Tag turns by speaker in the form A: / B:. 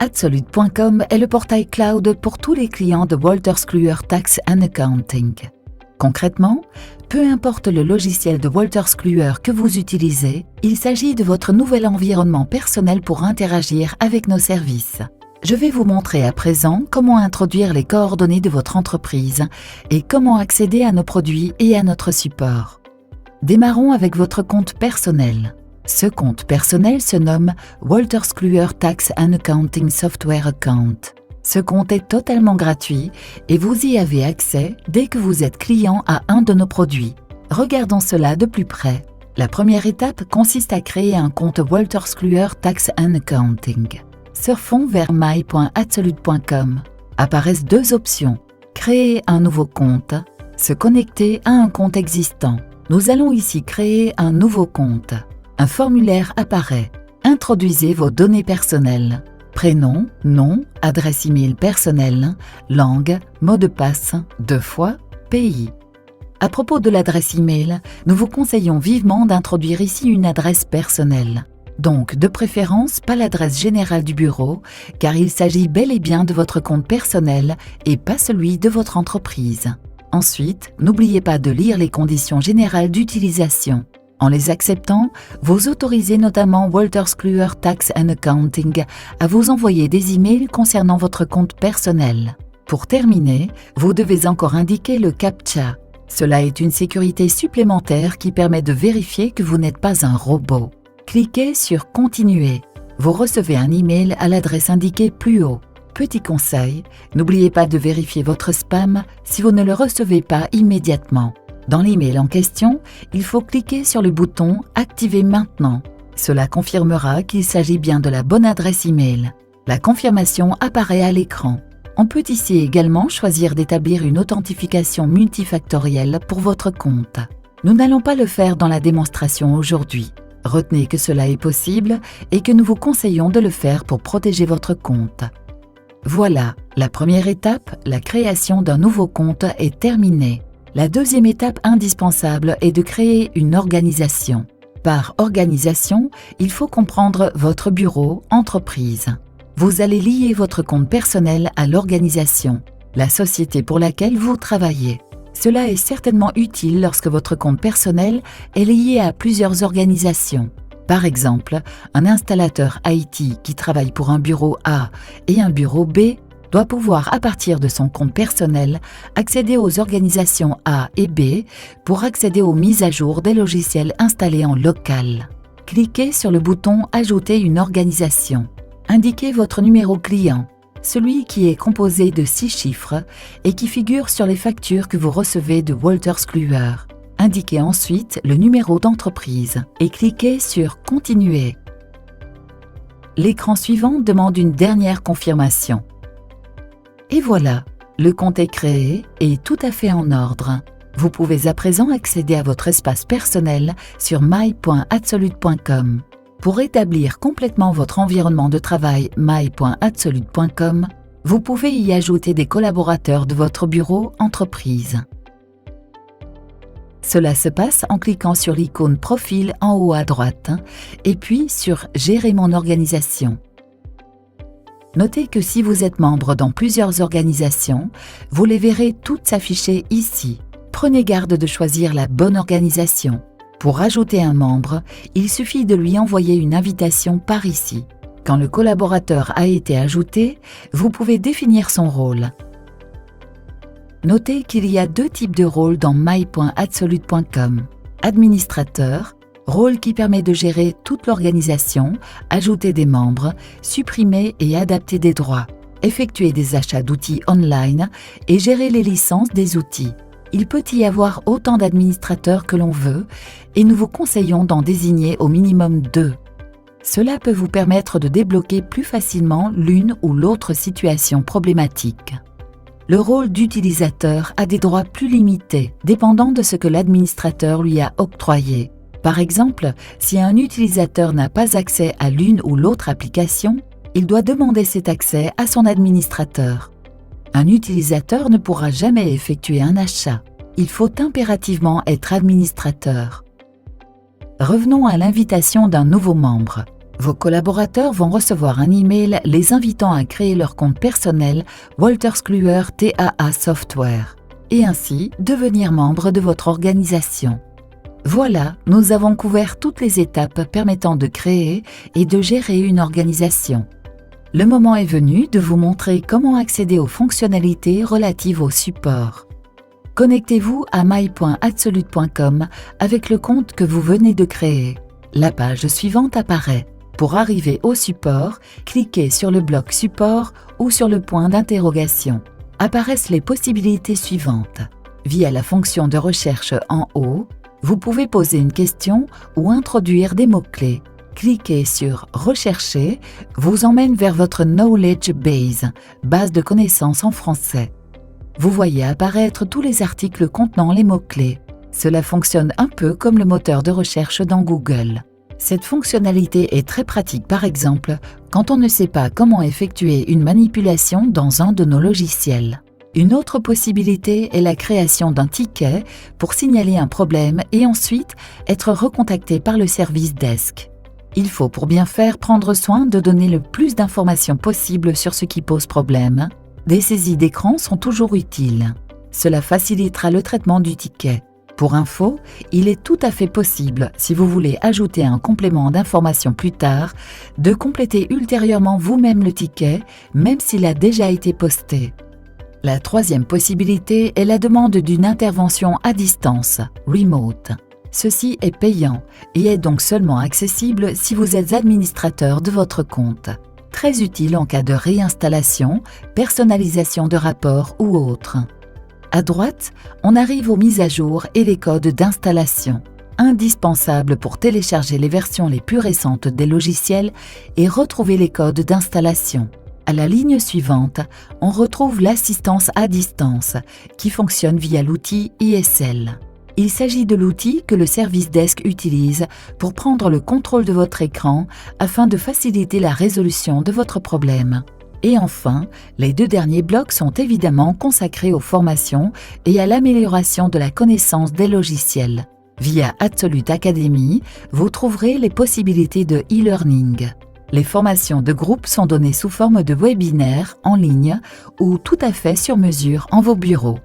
A: my.absolute.com est le portail cloud pour tous les clients de Wolters Kluwer Tax and Accounting. Concrètement, peu importe le logiciel de Wolters Kluwer que vous utilisez, il s'agit de votre nouvel environnement personnel pour interagir avec nos services. Je vais vous montrer à présent comment introduire les coordonnées de votre entreprise et comment accéder à nos produits et à notre support. Démarrons avec votre compte personnel. Ce compte personnel se nomme Wolters Kluwer Tax and Accounting Software Account. Ce compte est totalement gratuit et vous y avez accès dès que vous êtes client à un de nos produits. Regardons cela de plus près. La première étape consiste à créer un compte Wolters Kluwer Tax and Accounting. Surfons vers my.absolute.com. Apparaissent deux options. Créer un nouveau compte, se connecter à un compte existant. Nous allons ici créer un nouveau compte. Un formulaire apparaît. Introduisez vos données personnelles. Prénom, nom, adresse email personnelle, langue, mot de passe, 2 fois, pays. À propos de l'adresse email, nous vous conseillons vivement d'introduire ici une adresse personnelle. Donc, de préférence, pas l'adresse générale du bureau, car il s'agit bel et bien de votre compte personnel et pas celui de votre entreprise. Ensuite, n'oubliez pas de lire les conditions générales d'utilisation. En les acceptant, vous autorisez notamment Wolters Kluwer Tax and Accounting à vous envoyer des emails concernant votre compte personnel. Pour terminer, vous devez encore indiquer le CAPTCHA. Cela est une sécurité supplémentaire qui permet de vérifier que vous n'êtes pas un robot. Cliquez sur « Continuer ». Vous recevez un email à l'adresse indiquée plus haut. Petit conseil, n'oubliez pas de vérifier votre spam si vous ne le recevez pas immédiatement. Dans l'email en question, il faut cliquer sur le bouton « Activer maintenant ». Cela confirmera qu'il s'agit bien de la bonne adresse email. La confirmation apparaît à l'écran. On peut ici également choisir d'établir une authentification multifactorielle pour votre compte. Nous n'allons pas le faire dans la démonstration aujourd'hui. Retenez que cela est possible et que nous vous conseillons de le faire pour protéger votre compte. Voilà, la première étape, la création d'un nouveau compte, est terminée. La deuxième étape indispensable est de créer une organisation. Par organisation, il faut comprendre votre bureau, entreprise. Vous allez lier votre compte personnel à l'organisation, la société pour laquelle vous travaillez. Cela est certainement utile lorsque votre compte personnel est lié à plusieurs organisations. Par exemple, un installateur IT qui travaille pour un bureau A et un bureau B doit pouvoir, à partir de son compte personnel, accéder aux organisations A et B pour accéder aux mises à jour des logiciels installés en local. Cliquez sur le bouton « Ajouter une organisation ». Indiquez votre numéro client, celui qui est composé de 6 chiffres et qui figure sur les factures que vous recevez de Wolters Kluwer. Indiquez ensuite le numéro d'entreprise et cliquez sur « Continuer ». L'écran suivant demande une dernière confirmation. Et voilà, le compte est créé et tout à fait en ordre. Vous pouvez à présent accéder à votre espace personnel sur my.absolute.com. Pour établir complètement votre environnement de travail my.absolute.com, vous pouvez y ajouter des collaborateurs de votre bureau entreprise. Cela se passe en cliquant sur l'icône Profil en haut à droite et puis sur Gérer mon organisation. Notez que si vous êtes membre dans plusieurs organisations, vous les verrez toutes s'afficher ici. Prenez garde de choisir la bonne organisation. Pour ajouter un membre, il suffit de lui envoyer une invitation par ici. Quand le collaborateur a été ajouté, vous pouvez définir son rôle. Notez qu'il y a 2 types de rôles dans my.absolute.com. Administrateur, rôle qui permet de gérer toute l'organisation, ajouter des membres, supprimer et adapter des droits, effectuer des achats d'outils online et gérer les licences des outils. Il peut y avoir autant d'administrateurs que l'on veut et nous vous conseillons d'en désigner au minimum 2. Cela peut vous permettre de débloquer plus facilement l'une ou l'autre situation problématique. Le rôle d'utilisateur a des droits plus limités, dépendant de ce que l'administrateur lui a octroyé. Par exemple, si un utilisateur n'a pas accès à l'une ou l'autre application, il doit demander cet accès à son administrateur. Un utilisateur ne pourra jamais effectuer un achat. Il faut impérativement être administrateur. Revenons à l'invitation d'un nouveau membre. Vos collaborateurs vont recevoir un email les invitant à créer leur compte personnel Wolters Kluwer TAA Software et ainsi devenir membre de votre organisation. Voilà, nous avons couvert toutes les étapes permettant de créer et de gérer une organisation. Le moment est venu de vous montrer comment accéder aux fonctionnalités relatives au support. Connectez-vous à my.absolute.com avec le compte que vous venez de créer. La page suivante apparaît. Pour arriver au support, cliquez sur le bloc support ou sur le point d'interrogation. Apparaissent les possibilités suivantes. Via la fonction de recherche en haut, vous pouvez poser une question ou introduire des mots-clés. Cliquez sur « Rechercher » vous emmène vers votre Knowledge Base, base de connaissances en français. Vous voyez apparaître tous les articles contenant les mots-clés. Cela fonctionne un peu comme le moteur de recherche dans Google. Cette fonctionnalité est très pratique par exemple quand on ne sait pas comment effectuer une manipulation dans un de nos logiciels. Une autre possibilité est la création d'un ticket pour signaler un problème et ensuite être recontacté par le service desk. Il faut pour bien faire prendre soin de donner le plus d'informations possible sur ce qui pose problème. Des saisies d'écran sont toujours utiles. Cela facilitera le traitement du ticket. Pour info, il est tout à fait possible, si vous voulez ajouter un complément d'information plus tard, de compléter ultérieurement vous-même le ticket, même s'il a déjà été posté. La troisième possibilité est la demande d'une intervention à distance, remote. Ceci est payant et est donc seulement accessible si vous êtes administrateur de votre compte. Très utile en cas de réinstallation, personnalisation de rapports ou autre. À droite, on arrive aux mises à jour et les codes d'installation. Indispensable pour télécharger les versions les plus récentes des logiciels et retrouver les codes d'installation. À la ligne suivante, on retrouve l'assistance à distance qui fonctionne via l'outil ISL. Il s'agit de l'outil que le service desk utilise pour prendre le contrôle de votre écran afin de faciliter la résolution de votre problème. Et enfin, les deux derniers blocs sont évidemment consacrés aux formations et à l'amélioration de la connaissance des logiciels. Via Absolute Academy, vous trouverez les possibilités de e-learning. Les formations de groupe sont données sous forme de webinaires en ligne ou tout à fait sur mesure en vos bureaux.